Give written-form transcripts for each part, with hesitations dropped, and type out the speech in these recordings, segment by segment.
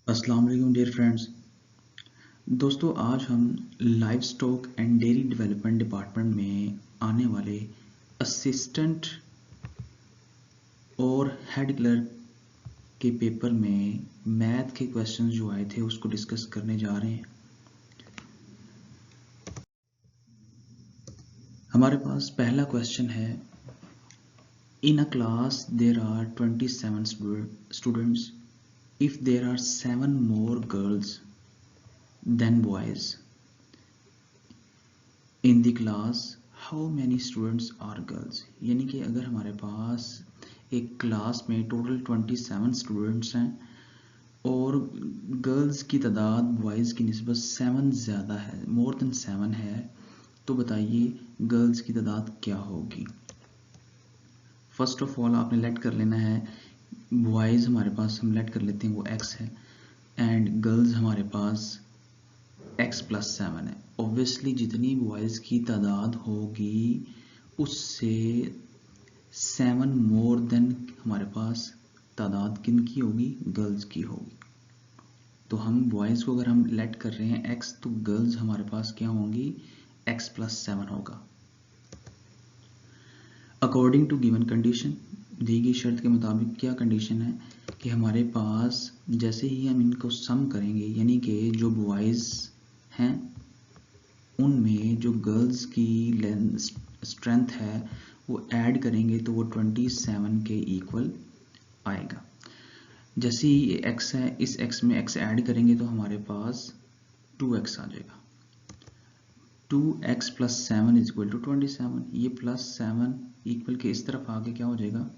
अस्सलाम वालेकुम dear friends. दोस्तों, आज हम live stock and dairy development department में आने वाले असिस्टेंट और हेड क्लर्क के पेपर में मैथ के क्वेश्चंस जो आए थे उसको डिस्कस करने जा रहे हैं। हमारे पास पहला क्वेश्चन है, in a class there are 27 students if there are 7 more girls than boys in the class how many students are girls. यानी कि अगर हमारे पास एक क्लास में टोटल 27 स्टूडेंट्स हैं और गर्ल्स की तादाद बॉयज़ की निस्बत 7 ज़्यादा है, मोर देन 7 है, तो बताइए गर्ल्स की तादाद क्या होगी। फर्स्ट ऑफ ऑल आपने लेट कर लेना है, बॉयज़ हमारे पास हम लेट कर लेते हैं वो x है एंड गर्ल्स हमारे पास x+7 है। ऑब्वियसली जितनी बॉयज़ की तादाद होगी उससे 7 मोर देन हमारे पास तादाद किन की होगी, गर्ल्स की होगी। तो हम बॉयज़ को अगर हम लेट कर रहे हैं x, तो गर्ल्स हमारे पास क्या होंगी, x+7 होगा। अकॉर्डिंग टू गिवन कंडीशन, दी गई शर्त के मुताबिक क्या कंडीशन है कि हमारे पास जैसे ही हम इनको सम करेंगे, यानी कि जो बॉयज़ हैं उनमें जो गर्ल्स की स्ट्रेंथ है वो ऐड करेंगे तो वो 27 के इक्वल आएगा। जैसे ही ये x है, इस x में x ऐड करेंगे तो हमारे पास 2x आ जाएगा। 2x+7 is equal to 27। ये +7 इक्वल के इस तरफ आके क्या हो जाएगा,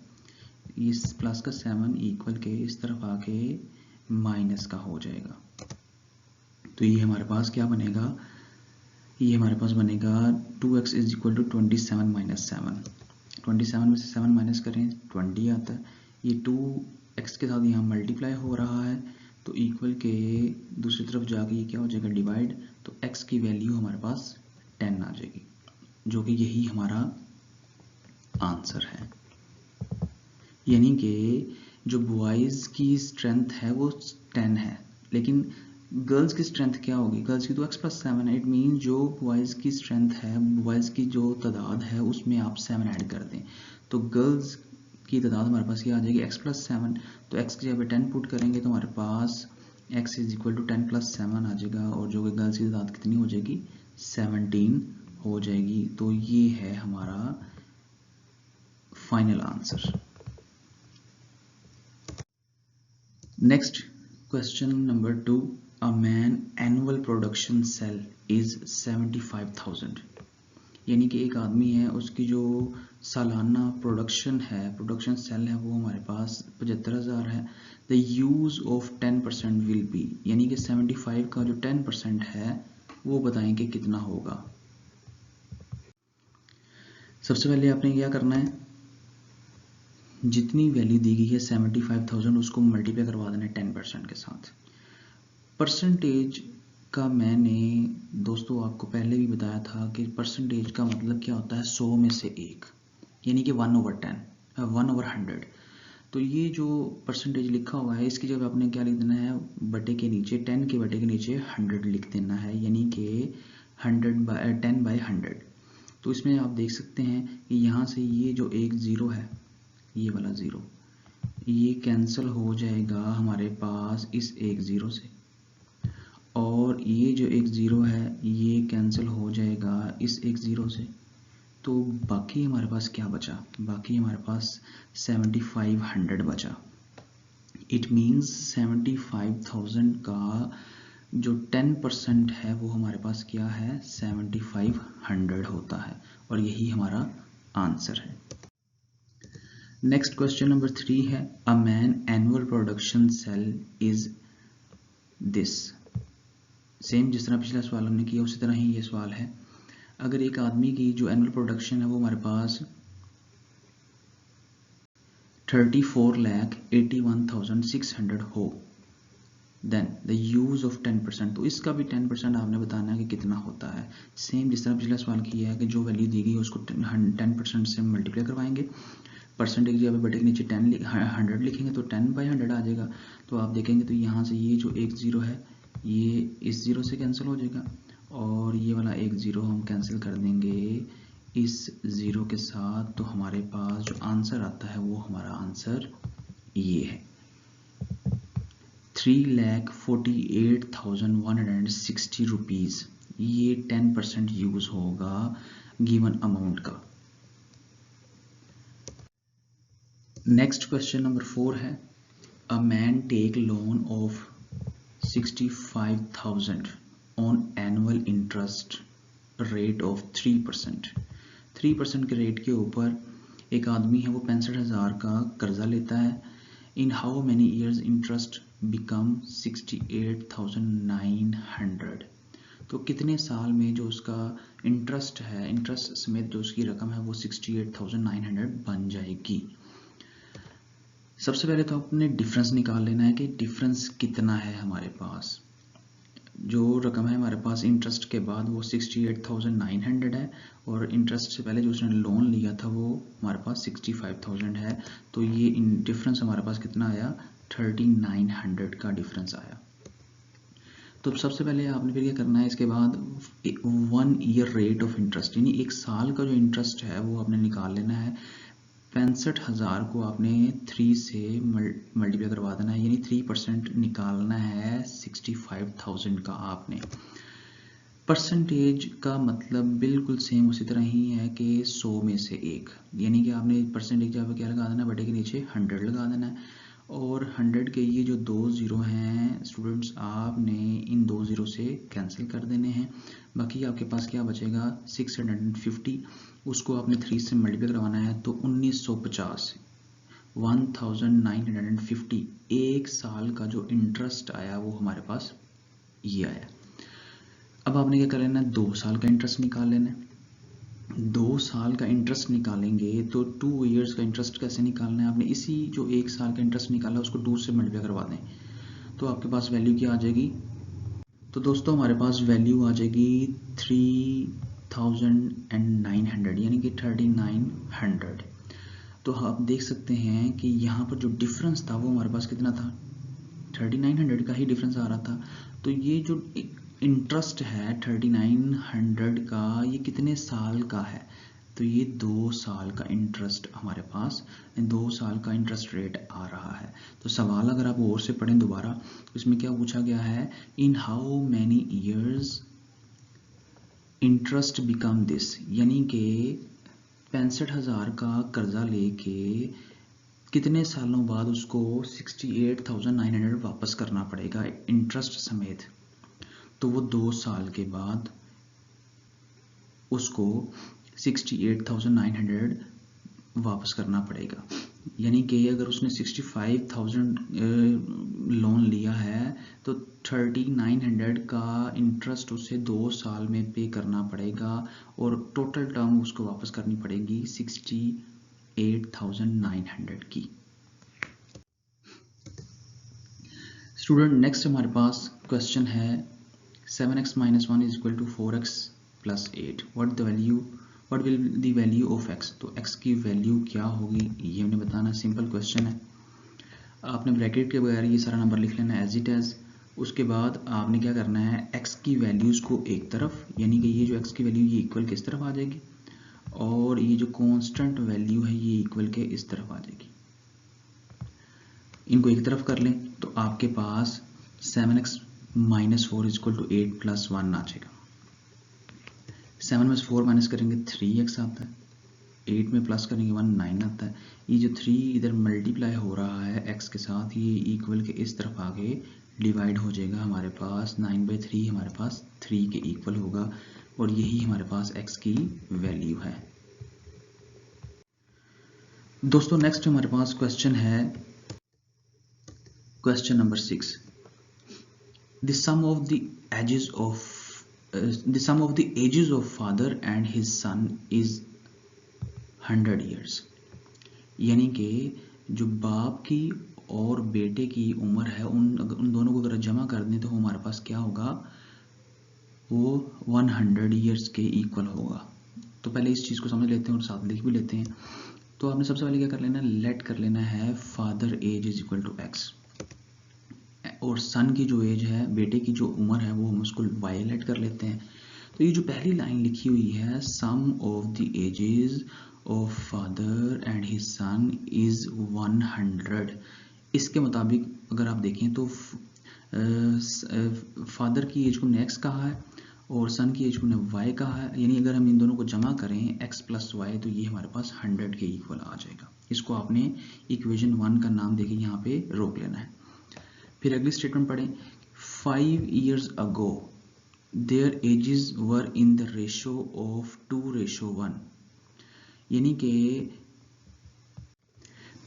इस प्लस का 7 इक्वल के इस तरफ आके माइनस का हो जाएगा। तो ये हमारे पास क्या बनेगा, ये हमारे पास बनेगा 2x is equal to 27 minus 7। 27 में से 7 माइनस करें 20 आता है। ये 2x के साथ यहाँ मल्टीप्लाई हो रहा है तो इक्वल के दूसरी तरफ जाके ये क्या हो जाएगा, डिवाइड। तो x की वैल्यू हमारे पास 10 आ जाएगी, जो कि यही हमारा आंसर है। यानी कि जो बॉयज़ की स्ट्रेंथ है वो 10 है, लेकिन गर्ल्स की स्ट्रेंथ क्या होगी, गर्ल्स की तो x+7 है। इट मीन जो बॉयज़ की स्ट्रेंथ है, बॉयज़ की जो तादाद है उसमें आप 7 ऐड कर दें तो गर्ल्स की तादाद हमारे पास क्या आ जाएगी, x+7। तो x की जगह 10 पुट करेंगे तो हमारे पास x इज इक्वल टू 10+7 आ जाएगा, और जो कि गर्ल्स की तादाद कितनी हो जाएगी, 17 हो जाएगी। तो ये है हमारा final answer. Next, question number 2. A man annual production sell is 75,000। यानी कि एक आदमी है, उसकी जो सालाना प्रोडक्शन है, प्रोडक्शन सेल है, वो हमारे पास 75,000 है। The use of 10% will be, यानी कि 75 का जो 10% है वो बताएं कि कितना होगा। सबसे पहले आपने क्या करना है, जितनी वैल्यू दी गई है 75,000 उसको मल्टीप्लाई करवा देना है 10% के साथ। परसेंटेज का मैंने दोस्तों आपको पहले भी बताया था कि परसेंटेज का मतलब क्या होता है, 100 में से 1, यानी कि 1/10, 1/100। तो ये जो परसेंटेज लिखा हुआ है इसकी जगह आपने क्या लिख देना है, बटे के नीचे 10 के बटे के नीचे 100 लिख देना है, यानी कि 10/100। तो इसमें आप देख सकते हैं कि यहाँ से ये जो एक ज़ीरो है, ये वाला ज़ीरो, ये कैंसिल हो जाएगा हमारे पास इस एक ज़ीरो से, और ये जो एक ज़ीरो है ये कैंसिल हो जाएगा इस एक ज़ीरो से। तो बाकी हमारे पास क्या बचा, बाकी हमारे पास 7500 बचा। इट मीन्स 75,000 का जो 10% है वो हमारे पास क्या है, 7500 होता है, और यही हमारा आंसर है। नेक्स्ट क्वेश्चन नंबर 3 है, a man annual production sale is this. Same जिस तरह पिछला सवाल हमने किया उसी तरह ही ये सवाल है। अगर एक आदमी की जो एनुअल प्रोडक्शन है वो हमारे पास 34,81,600 हो, देन द यूज ऑफ 10%, तो इसका भी 10% आपने बताना है कि कितना होता है। सेम जिस तरह पिछला सवाल किया है कि जो वैल्यू दी गई है उसको 10% से मल्टीप्लाई करवाएंगे। परसेंटेज की जगह बटे के नीचे 100 लिखेंगे तो 10/100 आ जाएगा। तो आप देखेंगे तो यहाँ से ये जो एक ज़ीरो है ये इस ज़ीरो से कैंसिल हो जाएगा और ये वाला एक ज़ीरो हम कैंसिल कर देंगे इस ज़ीरो के साथ। तो हमारे पास जो आंसर आता है वो हमारा आंसर ये है 3,48,160 रुपीज़। ये 10% यूज़ होगा गिवन अमाउंट का। नेक्स्ट क्वेश्चन नंबर 4 है a man take loan of 65,000 on annual interest rate of 3%। 3% के रेट के ऊपर एक आदमी है वो 65,000 का कर्जा लेता है। In how many years interest become 68,900। तो कितने साल में जो उसका इंटरेस्ट है, इंटरेस्ट समेत जो उसकी रकम है वो 68,900 बन जाएगी। सबसे पहले तो अपने डिफरेंस निकाल लेना है कि डिफरेंस कितना है हमारे पास। जो रकम है हमारे पास इंटरेस्ट के बाद वो 68,900 है और इंटरेस्ट से पहले जो उसने लोन लिया था वो हमारे पास 65,000 है। तो ये डिफरेंस हमारे पास कितना आया 3900 का डिफरेंस आया। तो सबसे पहले आपने फिर क्या करना है, इसके बाद 1 ईयर रेट ऑफ इंटरेस्ट यानी एक साल का जो इंटरेस्ट है वो आपने निकाल लेना है। 65,000 को आपने 3 से मल्टीप्लाई करवा देना है यानी 3% निकालना है 65,000 का। आपने परसेंटेज का मतलब बिल्कुल सेम उसी तरह ही है कि 100 में से 1 यानी कि आपने परसेंटेज जब क्या लगा देना है बटे के नीचे 100 लगा देना है और 100 के ये जो 2 ज़ीरो हैं स्टूडेंट्स आपने इन 2 ज़ीरो से कैंसिल कर देने हैं। बाकी आपके पास क्या बचेगा 650, उसको आपने 3 से मल्टीप्लाई करवाना है तो 1950 1950 एक साल का जो इंटरेस्ट आया वो हमारे पास ये आया। अब आपने क्या कर लेना है 2 साल का इंटरेस्ट निकाल लेना है। 2 साल का इंटरेस्ट निकालेंगे तो 2 इयर्स का इंटरेस्ट कैसे निकालना है, आपने इसी जो 1 साल का इंटरेस्ट निकाला उसको 2 से मल्टीप्लाई करवा दें तो आपके पास वैल्यू क्या आ जाएगी। तो दोस्तों हमारे पास वैल्यू आ जाएगी 3,900 यानी कि 3,900। तो आप देख सकते हैं कि यहाँ पर जो डिफरेंस था वो हमारे पास कितना था 3,900 का ही डिफरेंस आ रहा था। तो ये जो इंटरेस्ट है 3,900 का ये कितने साल का है, तो ये 2 साल का इंटरेस्ट हमारे पास 2 साल का इंटरेस्ट रेट आ रहा है। तो सवाल अगर आप और से पढ़ें दोबारा तो इसमें क्या पूछा गया है in how many years interest become this यानी कि 65,000 का कर्जा लेके कितने सालों बाद उसको 68,900 वापस करना पड़ेगा इंटरेस्ट समेत। तो वो 2 साल के बाद उसको 68,900 वापस करना पड़ेगा। यानी कि अगर उसने 65,000 लोन लिया है तो 3,900 का इंटरेस्ट उसे 2 साल में पे करना पड़ेगा और टोटल टर्म उसको वापस करनी पड़ेगी 68,900 की। स्टूडेंट नेक्स्ट हमारे पास क्वेश्चन है 7x minus 1 is equal to 4x plus 8. What will the value of x? तो x की वैल्यू क्या होगी ये हमने बताना। सिंपल क्वेश्चन है। आपने ब्रैकेट के बगैर ये सारा नंबर लिख लेना एज इट एज। उसके बाद आपने क्या करना है x की वैल्यूज़ को एक तरफ यानी कि ये जो x की वैल्यू ये इक्वल के इस तरफ आ जाएगी और ये जो कांस्टेंट वैल्यू है ये इक्वल के इस तरफ आ जाएगी। इनको एक तरफ कर लें तो आपके पास 7x minus 4 is equal to 8 plus 1 आ जाएगा। 7 में से 4 माइनस करेंगे 3x आता है, 8 में प्लस करेंगे 1 9 आता है। ये जो 3 इधर मल्टीप्लाई हो रहा है x के साथ ये इक्वल के इस तरफ आगे डिवाइड हो जाएगा। हमारे पास 9/3 हमारे पास 3 के इक्वल होगा और यही हमारे पास x की वैल्यू है। दोस्तों नेक्स्ट हमारे पास क्वेश्चन है question number 6। The sum of the ages of father and his son is 100 years। यानी कि जो बाप की और बेटे की उम्र है उन दोनों को अगर जमा कर दें तो हमारे पास क्या होगा वो 100 ईयर्स के इक्वल होगा। तो पहले इस चीज़ को समझ लेते हैं और साथ लिख भी लेते हैं। तो आपने सबसे पहले क्या कर लेना है, लेट कर लेना है father age is equal to x, और सन की जो एज है, बेटे की जो उम्र है, वो हम उसको वाई लेट कर लेते हैं। तो ये जो पहली लाइन लिखी हुई है, sum of the ages of father and his son is 100, इसके मुताबिक अगर आप देखें तो फादर की एज को हमने एक्स कहा है और सन की एज को हमने वाई कहा है, यानी अगर हम इन दोनों को जमा करें एक्स प्लस वाई तो ये हमारे पास 100 के इक्वल आ जाएगा। इसको आपने इक्वेशन 1 का नाम देके यहाँ पे रोक लेना है। फिर अगली स्टेटमेंट पढ़ें, 5 years ago their ages were in the ratio of 2:1, यानी कि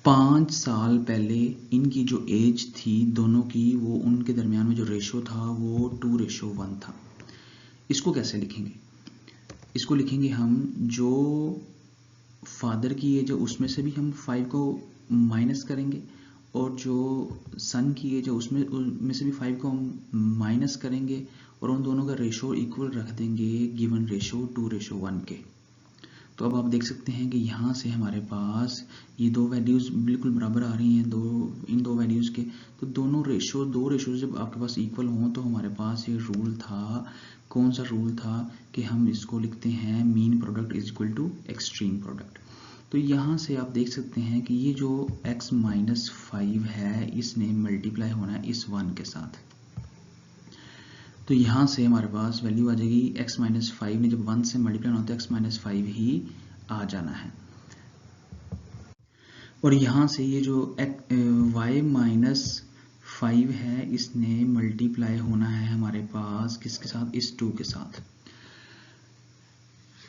5 साल पहले इनकी जो एज थी दोनों की, वो उनके दरमियान में जो रेशो था वो 2:1 था। इसको कैसे लिखेंगे, इसको लिखेंगे हम, जो फादर की एज है उसमें से भी हम 5 को माइनस करेंगे और जो सन की एज है उसमें से भी 5 को हम माइनस करेंगे और उन दोनों का रेशो इक्वल रख देंगे गिवन रेशो 2:1 के। तो अब आप देख सकते हैं कि यहाँ से हमारे पास ये दो वैल्यूज़ बिल्कुल बराबर आ रही हैं, इन दो वैल्यूज़ के। तो दो रेशो जब आपके पास इक्वल हों तो हमारे पास ये रूल था, कौन सा रूल था, कि हम इसको लिखते हैं mean product is equal to extreme product. तो यहाँ से आप देख सकते हैं कि ये जो x माइनस 5 है इसने मल्टीप्लाई होना है इस 1 के साथ। तो यहाँ से हमारे पास वैल्यू आ जाएगी x माइनस 5 ने जब 1 से मल्टीप्लाई होना तो x माइनस 5 ही आ जाना है। और यहाँ से ये जो y माइनस 5 है इसने मल्टीप्लाई होना है हमारे पास किसके साथ, इस 2 के साथ।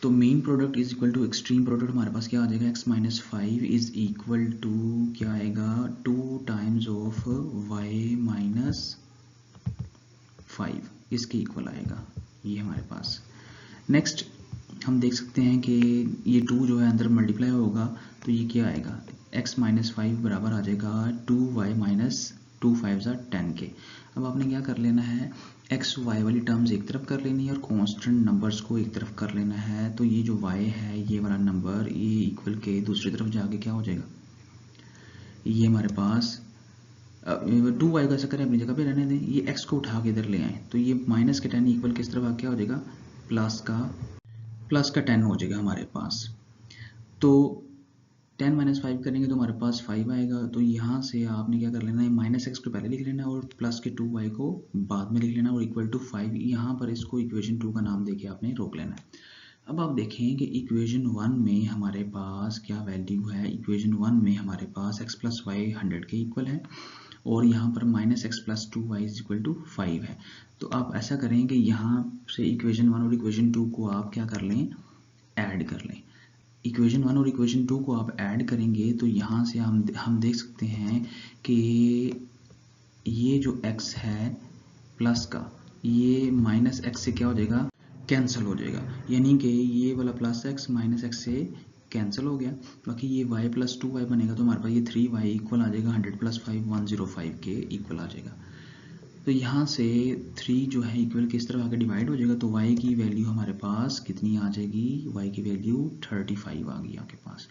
तो mean product is equal to extreme product हमारे पास क्या आ जाएगा, x minus 5 is equal to क्या आएगा, 2 टाइम्स ऑफ y माइनस 5, इसके इक्वल आएगा ये हमारे पास। नेक्स्ट हम देख सकते हैं कि ये 2 जो है अंदर मल्टीप्लाई होगा तो ये क्या आएगा, x माइनस 5 बराबर आ जाएगा 2y माइनस 2 5 10 के। अब आपने क्या कर लेना है, एक्स वाई वाली टर्म्स एक तरफ कर लेनी है और कांस्टेंट नंबर्स को एक तरफ कर लेना है। तो ये जो y है ये वाला नंबर ये इक्वल के दूसरी तरफ जाके क्या हो जाएगा, ये हमारे पास 2y का ऐसा करें अपनी जगह पे रहने दें, ये x को उठा के इधर ले आए तो ये माइनस के 10 इक्वल किस तरफ आ क्या हो जाएगा, प्लस का 10 हो जाएगा हमारे पास। तो 10 माइनस 5 करेंगे तो हमारे पास 5 आएगा। तो यहाँ से आपने क्या कर लेना है, माइनस एक्स को पहले लिख लेना है और प्लस के 2y को बाद में लिख लेना और इक्वल टू 5, यहाँ पर इसको इक्वेशन 2 का नाम देके आपने रोक लेना है। अब आप देखें कि इक्वेशन 1 में हमारे पास क्या वैल्यू है, इक्वेशन 1 में हमारे पास x प्लस वाई 100 के इक्वल है और यहाँ पर minus x plus 2y is equal to 5 है। तो आप ऐसा करें कि यहाँ से इक्वेशन 1 और इक्वेशन 2 को आप क्या कर लें, ऐड कर लें। इक्वेशन 1 और इक्वेशन 2 को आप ऐड करेंगे तो यहाँ से हम देख सकते हैं कि ये जो x है प्लस का, ये माइनस x से क्या हो जाएगा, कैंसिल हो जाएगा, यानी कि ये वाला प्लस x माइनस x से कैंसिल हो गया। बाकी ये y प्लस 2y बनेगा तो हमारे पास ये 3y इक्वल आ जाएगा 100 प्लस 5 105 के इक्वल आ जाएगा। तो यहाँ से 3 जो है इक्वल किस तरह आगे डिवाइड हो जाएगा तो y की वैल्यू हमारे पास कितनी आ जाएगी, y की वैल्यू 35 आ गई आपके पास।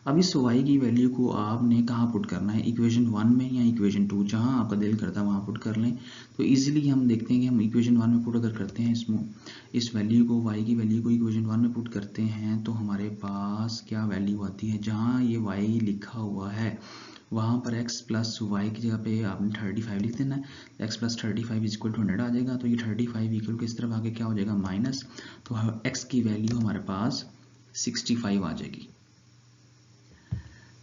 अब इस y की वैल्यू को आपने कहाँ पुट करना है, इक्वेशन 1 में या इक्वेशन 2, जहाँ आपका दिल करता है वहाँ पुट कर लें। तो इजीली हम देखते हैं कि हम इक्वेशन 1 में पुट अगर करते हैं इस वैल्यू को, y की वैल्यू को इक्वेशन 1 में पुट करते हैं तो हमारे पास क्या वैल्यू आती है, जहाँ ये y लिखा हुआ है वहाँ पर x प्लस वाई की जगह पे आपने 35 लिख देना है। x plus 35 is equal to 100 आ जाएगा। तो ये 35 इक्वल किस तरफ आगे क्या हो जाएगा, माइनस। तो x की वैल्यू हमारे पास 65 आ जाएगी।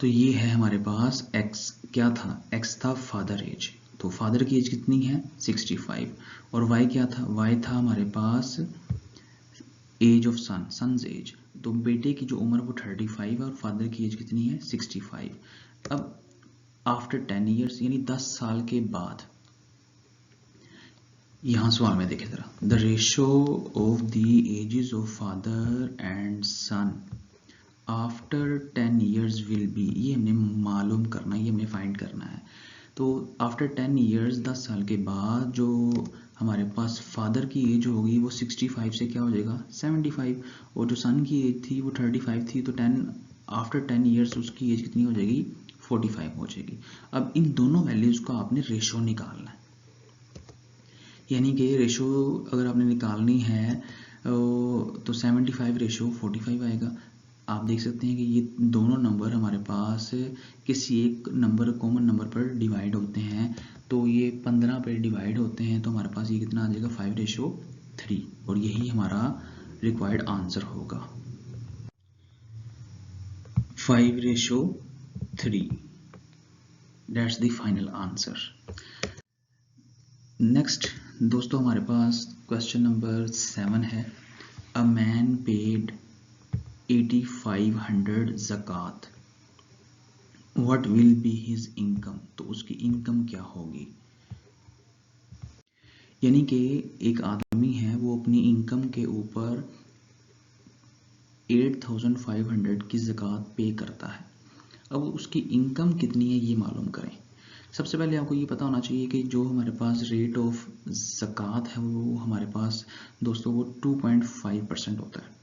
तो ये है हमारे पास x क्या था, x था फादर एज, तो फादर की एज कितनी है 65 और y क्या था, y था हमारे पास age of son, son's age. तो बेटे की जो उम्र वो 35 है और फादर की एज कितनी है 65। अब आफ्टर 10 ईयर्स यानी 10 साल के बाद, यहां सवाल में देखें जरा, the ratio of the ages of father and son after 10 years will be, ये हमने मालूम करना है, ये हमने फाइंड करना है। तो आफ्टर 10 ईयर्स 10 साल के बाद जो हमारे पास फादर की एज होगी वो 65 से क्या हो जाएगा 75 और जो सन की एज थी वो 35 थी। तो 10 आफ्टर 10 ईयर्स उसकी एज कितनी हो जाएगी, 45 हो जाएगी। अब इन दोनों वैल्यूज को आपने रेशो निकालना है, यानी कि रेशो अगर आपने निकालनी है तो 75 रेशो 45 आएगा। आप देख सकते हैं कि ये दोनों नंबर हमारे पास किसी एक नंबर कॉमन नंबर पर डिवाइड होते हैं, तो ये 15 पर डिवाइड होते हैं, तो हमारे पास ये कितना आ जाएगा 5:3, और यही हमारा रिक्वायर्ड आंसर होगा 5:3। That's the final answer. Next दोस्तों हमारे पास क्वेश्चन नंबर 7 है। अ मैन पेड 8500 ज़कात, what will be his income. तो उसकी इनकम क्या होगी, यानी कि एक आदमी है वो अपनी इनकम के ऊपर 8500 की ज़कात पे करता है। अब उसकी इनकम कितनी है ये मालूम करें। सबसे पहले आपको ये पता होना चाहिए कि जो हमारे पास रेट ऑफ ज़कात है वो हमारे पास दोस्तों वो 2.5% होता है।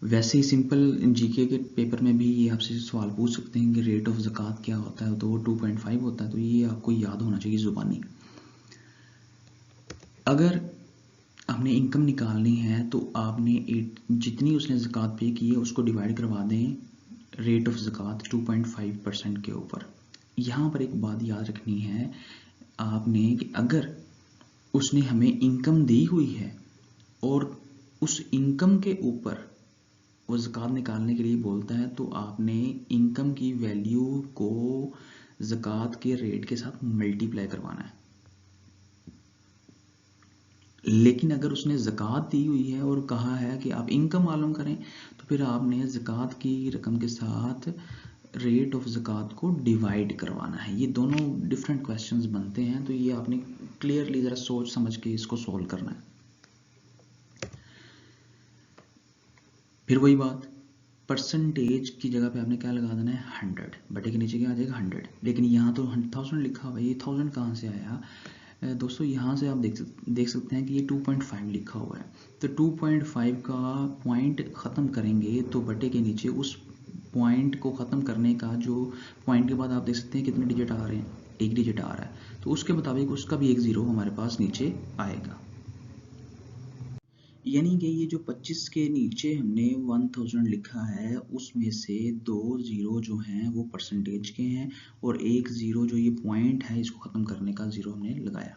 वैसे ही सिंपल जीके के पेपर में भी ये आपसे सवाल पूछ सकते हैं कि रेट ऑफ ज़कात क्या होता है, तो वो 2.5 होता है, तो ये आपको याद होना चाहिए ज़ुबानी। अगर हमने इनकम निकालनी है तो आपने जितनी उसने ज़कात पे की है उसको डिवाइड करवा दें रेट ऑफ ज़कात 2.5% के ऊपर। यहाँ पर एक बात याद रखनी है आपने कि अगर उसने हमें इनकम दी हुई है और उस इनकम के ऊपर वो ज़कात निकालने के लिए बोलता है, तो आपने इनकम की वैल्यू को ज़कात के रेट के साथ मल्टीप्लाई करवाना है। लेकिन अगर उसने ज़कात दी हुई है और कहा है कि आप इनकम मालूम करें, तो फिर आपने ज़कात की रकम के साथ रेट ऑफ ज़कात को डिवाइड करवाना है। ये दोनों डिफरेंट क्वेश्चंस बनते हैं, तो ये आपने क्लियरली ज़रा सोच समझ के इसको सोल्व करना है। फिर वही बात, परसेंटेज की जगह पे आपने क्या लगा देना है 100, बटे के नीचे क्या आ जाएगा 100। लेकिन यहाँ तो 1000 लिखा हुआ है, ये 1000 कहाँ से आया दोस्तों। यहाँ से आप देख सकते हैं कि ये 2.5 लिखा हुआ है, तो 2.5 का पॉइंट ख़त्म करेंगे तो बटे के नीचे उस पॉइंट को ख़त्म करने का जो पॉइंट के बाद आप देख सकते हैं कितने डिजिट आ रहे हैं, एक डिजिट आ रहा है, तो उसके मुताबिक उसका भी एक ज़ीरो हमारे पास नीचे आएगा। यानी कि ये जो 25 के नीचे हमने 1000 लिखा है उसमें से 2 ज़ीरो जो हैं वो परसेंटेज के हैं और एक ज़ीरो जो ये पॉइंट है इसको ख़त्म करने का ज़ीरो हमने लगाया।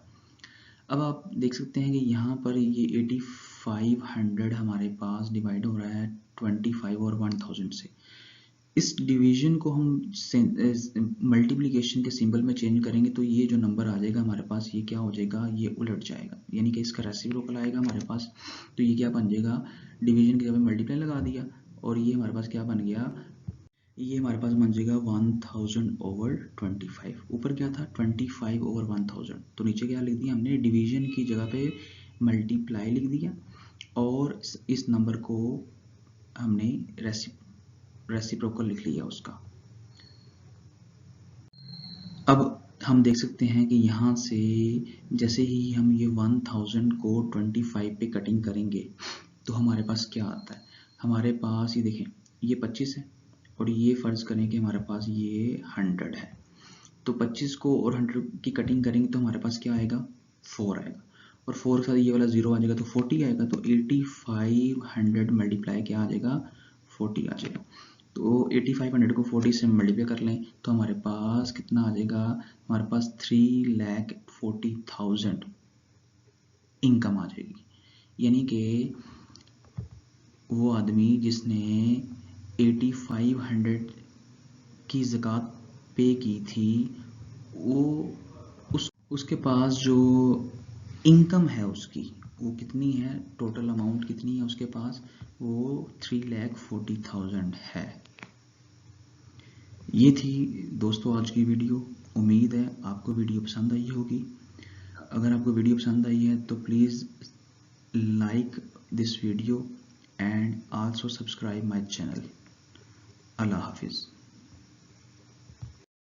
अब आप देख सकते हैं कि यहाँ पर ये 8500 हमारे पास डिवाइड हो रहा है 25 और 1000 से। इस डिवीजन को हम मल्टीप्लिकेशन के सिंबल में चेंज करेंगे तो ये जो नंबर आ जाएगा हमारे पास ये क्या हो जाएगा, ये उलट जाएगा, यानी कि इसका रेसिप्रोकल आएगा हमारे पास। तो ये क्या बन जाएगा, डिवीजन की जगह मल्टीप्लाई लगा दिया और ये हमारे पास क्या बन गया, ये हमारे पास बन जाएगा 1000/25। ऊपर क्या था 25/1000, तो नीचे क्या लिख दिया हमने, डिवीजन की जगह पे मल्टीप्लाई लिख दिया और इस नंबर को हमने रेसिप्रोकल लिख लिया उसका। अब हम देख सकते हैं कि यहाँ से जैसे ही हम ये 1000 को 25 पे कटिंग करेंगे तो हमारे पास क्या आता है, हमारे पास ये देखें ये 25 है और ये फ़र्ज़ करें कि हमारे पास ये 100 है, तो 25 को और 100 की कटिंग करेंगे तो हमारे पास क्या आएगा 4 आएगा और 4 के साथ ये वाला 0 आ जाएगा तो 40 आएगा, तो 8500 मल्टीप्लाई क्या आ जाएगा 40 आ जाएगा। तो 8500 को 40 से मल्टीप्लाई कर लें तो हमारे पास कितना आ जाएगा, हमारे पास 3,40,000 इनकम आ जाएगी। यानी कि वो आदमी जिसने 8500 की ज़कात पे की थी वो उसके पास जो इनकम है उसकी वो कितनी है, टोटल अमाउंट कितनी है उसके पास, वो 3,40,000 है। ये थी दोस्तों आज की वीडियो। उम्मीद है आपको वीडियो पसंद आई होगी। अगर आपको वीडियो पसंद आई है तो please like this video and also subscribe my channel. अल्लाह हाफिज़।